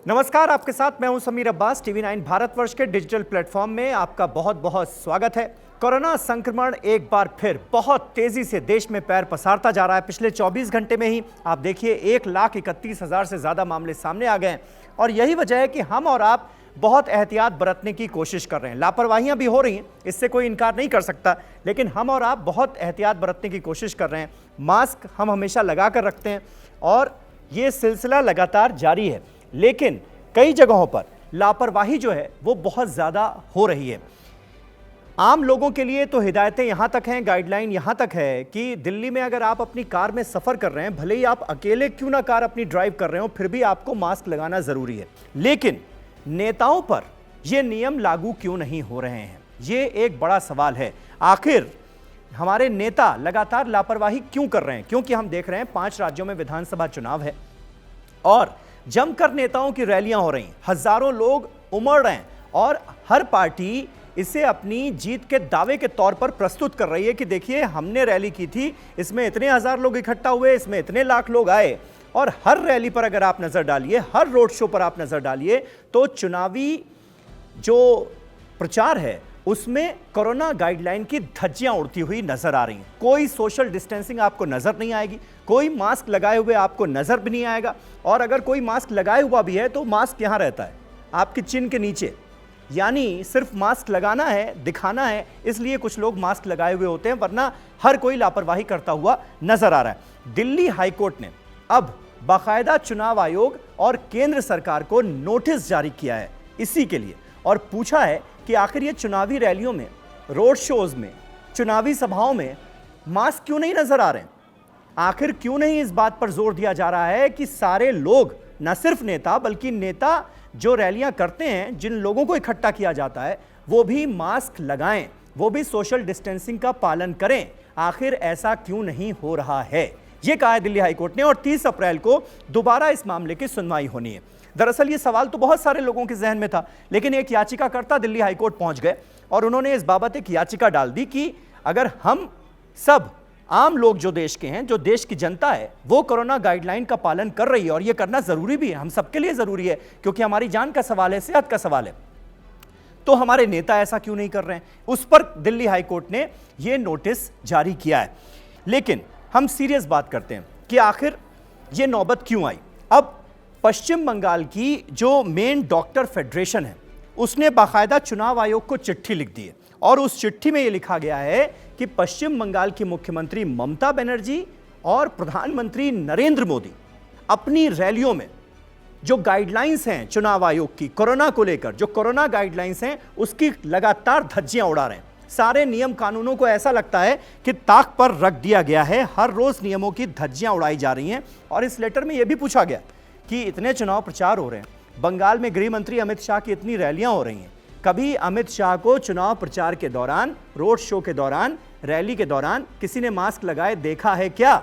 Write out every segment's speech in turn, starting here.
नमस्कार, आपके साथ मैं हूं समीर अब्बास। टीवी 9 भारतवर्ष के डिजिटल प्लेटफॉर्म में आपका बहुत बहुत स्वागत है। कोरोना संक्रमण एक बार फिर बहुत तेजी से देश में पैर पसारता जा रहा है। पिछले 24 घंटे में ही आप देखिए 1,31,000 से ज्यादा मामले सामने आ गए हैं और यही वजह है कि हम और आप बहुत एहतियात बरतने की कोशिश कर रहे हैं। लापरवाहियां भी हो रही हैं, इससे कोई इनकार नहीं कर सकता, लेकिन हम और आप बहुत एहतियात बरतने की कोशिश कर रहे हैं। मास्क हम हमेशा लगा कर रखते हैं और ये सिलसिला लगातार जारी है, लेकिन कई जगहों पर लापरवाही जो है वो बहुत ज़्यादा हो रही है। आम लोगों के लिए तो हिदायतें यहाँ तक हैं, गाइडलाइन यहाँ तक है कि दिल्ली में अगर आप अपनी कार में सफ़र कर रहे हैं, भले ही आप अकेले क्यों ना कार अपनी ड्राइव कर रहे हो, फिर भी आपको मास्क लगाना ज़रूरी है। लेकिन नेताओं पर ये नियम लागू क्यों नहीं हो रहे हैं, ये एक बड़ा सवाल है। आखिर हमारे नेता लगातार लापरवाही क्यों कर रहे हैं? क्योंकि हम देख रहे हैं 5 राज्यों में विधानसभा चुनाव है और जमकर नेताओं की रैलियां हो रही हैं, हजारों लोग उमड़ रहे हैं और हर पार्टी इसे अपनी जीत के दावे के तौर पर प्रस्तुत कर रही है कि देखिए हमने रैली की थी, इसमें इतने हजार लोग इकट्ठा हुए, इसमें इतने लाख लोग आए। और हर रैली पर अगर आप नजर डालिए, हर रोड शो पर आप नजर डालिए, तो चुनावी जो प्रचार है उसमें कोरोना गाइडलाइन की धज्जियां उड़ती हुई नजर आ रही हैं। कोई सोशल डिस्टेंसिंग आपको नजर नहीं आएगी, कोई मास्क लगाए हुए आपको नजर भी नहीं आएगा, और अगर कोई मास्क लगाए हुआ भी है तो मास्क यहां रहता है आपकी चिन के नीचे, यानी सिर्फ मास्क लगाना है, दिखाना है, इसलिए कुछ लोग मास्क लगाए हुए होते हैं, वरना हर कोई लापरवाही करता हुआ नजर आ रहा है। दिल्ली हाईकोर्ट ने अब बाकायदा चुनाव आयोग और केंद्र सरकार को नोटिस जारी किया है इसी के लिए, और पूछा है कि आखिर ये चुनावी रैलियों में, रोड शोज में, चुनावी सभाओं में मास्क क्यों नहीं नजर आ रहे हैं? आखिर क्यों नहीं इस बात पर जोर दिया जा रहा है कि सारे लोग, न सिर्फ नेता बल्कि नेता जो रैलियां करते हैं, जिन लोगों को इकट्ठा किया जाता है, वो भी मास्क लगाएं, वो भी सोशल डिस्टेंसिंग का पालन करें? आखिर ऐसा क्यों नहीं हो रहा है? ये कहा है दिल्ली हाईकोर्ट ने, और 30 अप्रैल को दोबारा इस मामले की सुनवाई होनी है। दरअसल ये सवाल तो बहुत सारे लोगों के जहन में था, लेकिन एक याचिकाकर्ता दिल्ली हाईकोर्ट पहुंच गए और उन्होंने इस बाबत एक याचिका डाल दी कि अगर हम सब आम लोग जो देश के हैं, जो देश की जनता है, वो कोरोना गाइडलाइन का पालन कर रही है, और ये करना जरूरी भी है, हम सबके लिए जरूरी है क्योंकि हमारी जान का सवाल है, सेहत का सवाल है, तो हमारे नेता ऐसा क्यों नहीं कर रहे हैं? उस पर दिल्ली हाईकोर्ट ने यह नोटिस जारी किया है। लेकिन हम सीरियस बात करते हैं कि आखिर ये नौबत क्यों आई। अब पश्चिम बंगाल की जो मेन डॉक्टर फेडरेशन है, उसने बाकायदा चुनाव आयोग को चिट्ठी लिख दी है, और उस चिट्ठी में यह लिखा गया है कि पश्चिम बंगाल की मुख्यमंत्री ममता बनर्जी और प्रधानमंत्री नरेंद्र मोदी अपनी रैलियों में जो गाइडलाइंस हैं चुनाव आयोग की कोरोना को लेकर, जो कोरोना गाइडलाइंस हैं, उसकी लगातार धज्जियां उड़ा रहे हैं। सारे नियम कानूनों को ऐसा लगता है कि ताक पर रख दिया गया है, हर रोज नियमों की धज्जियां उड़ाई जा रही हैं। और इस लेटर में यह भी पूछा गया कि इतने चुनाव प्रचार हो रहे हैं, बंगाल में गृह मंत्री अमित शाह की इतनी रैलियां हो रही हैं, कभी अमित शाह को चुनाव प्रचार के दौरान, रोड शो के दौरान, रैली के दौरान किसी ने मास्क लगाए देखा है क्या?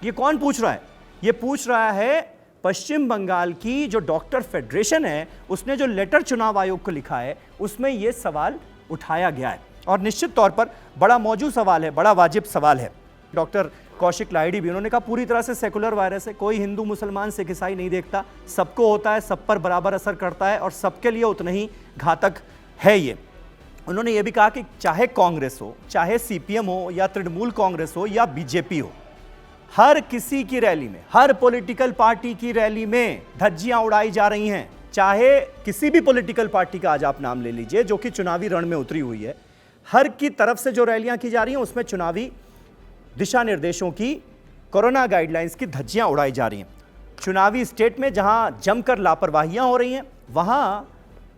ये कौन पूछ रहा है? ये पूछ रहा है पश्चिम बंगाल की जो डॉक्टर फेडरेशन है, उसने जो लेटर चुनाव आयोग को लिखा है, उसमें यह सवाल उठाया गया है, और निश्चित तौर पर बड़ा मौजूद सवाल है, बड़ा वाजिब सवाल है। डॉक्टर कौशिक लाहिड़ी भी, उन्होंने कहा पूरी तरह से सेकुलर वायरस है, कोई हिंदू मुसलमान सिख ईसाई नहीं देखता, सबको होता है, सब पर बराबर असर करता है और सबके लिए उतना ही घातक है ये। उन्होंने ये भी कहा कि चाहे कांग्रेस हो, चाहे सीपीएम हो, या तृणमूल कांग्रेस हो, या बीजेपी हो, हर किसी की रैली में, हर पॉलिटिकल पार्टी की रैली में धज्जियां उड़ाई जा रही हैं। चाहे किसी भी पॉलिटिकल पार्टी का आज आप नाम ले लीजिए जो कि चुनावी रण में उतरी हुई है, हर की तरफ से जो रैलियां की जा रही हैं उसमें चुनावी दिशा निर्देशों की, कोरोना गाइडलाइंस की धज्जियां उड़ाई जा रही हैं। चुनावी स्टेट में जहां जमकर लापरवाहियां हो रही हैं, वहां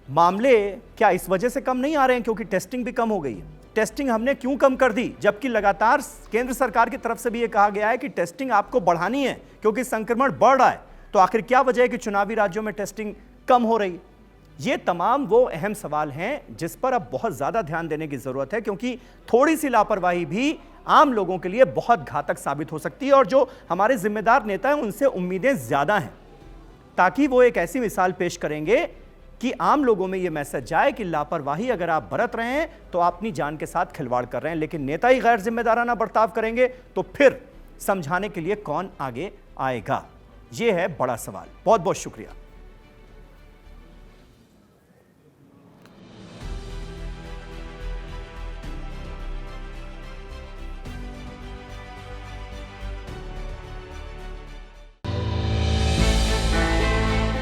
मामले क्या इस वजह से कम नहीं आ रहे हैं क्योंकि टेस्टिंग भी कम हो गई है? टेस्टिंग हमने क्यों कम कर दी, जबकि लगातार केंद्र सरकार की तरफ से भी यह कहा गया है कि टेस्टिंग आपको बढ़ानी है क्योंकि संक्रमण बढ़ रहा है? तो आखिर क्या वजह है कि चुनावी राज्यों में टेस्टिंग कम हो रही है? ये तमाम वो अहम सवाल हैं जिस पर अब बहुत ज्यादा ध्यान देने की जरूरत है, क्योंकि थोड़ी सी लापरवाही भी आम लोगों के लिए बहुत घातक साबित हो सकती है, और जो हमारे जिम्मेदार नेता हैं उनसे उम्मीदें ज्यादा हैं, ताकि वो एक ऐसी मिसाल पेश करेंगे कि आम लोगों में यह मैसेज जाए कि लापरवाही अगर आप बरत रहे हैं तो आप अपनी जान के साथ खिलवाड़ कर रहे हैं। लेकिन नेता ही गैर जिम्मेदाराना बर्ताव करेंगे तो फिर समझाने के लिए कौन आगे आएगा? यह है बड़ा सवाल। बहुत बहुत शुक्रिया।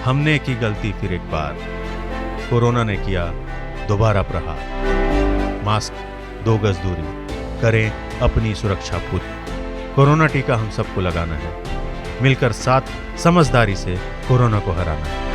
हमने की गलती फिर एक बार, कोरोना ने किया दोबारा प्रहार। मास्क, 2 गज दूरी, करें अपनी सुरक्षा पूरी। कोरोना टीका हम सबको लगाना है, मिलकर साथ समझदारी से कोरोना को हराना है।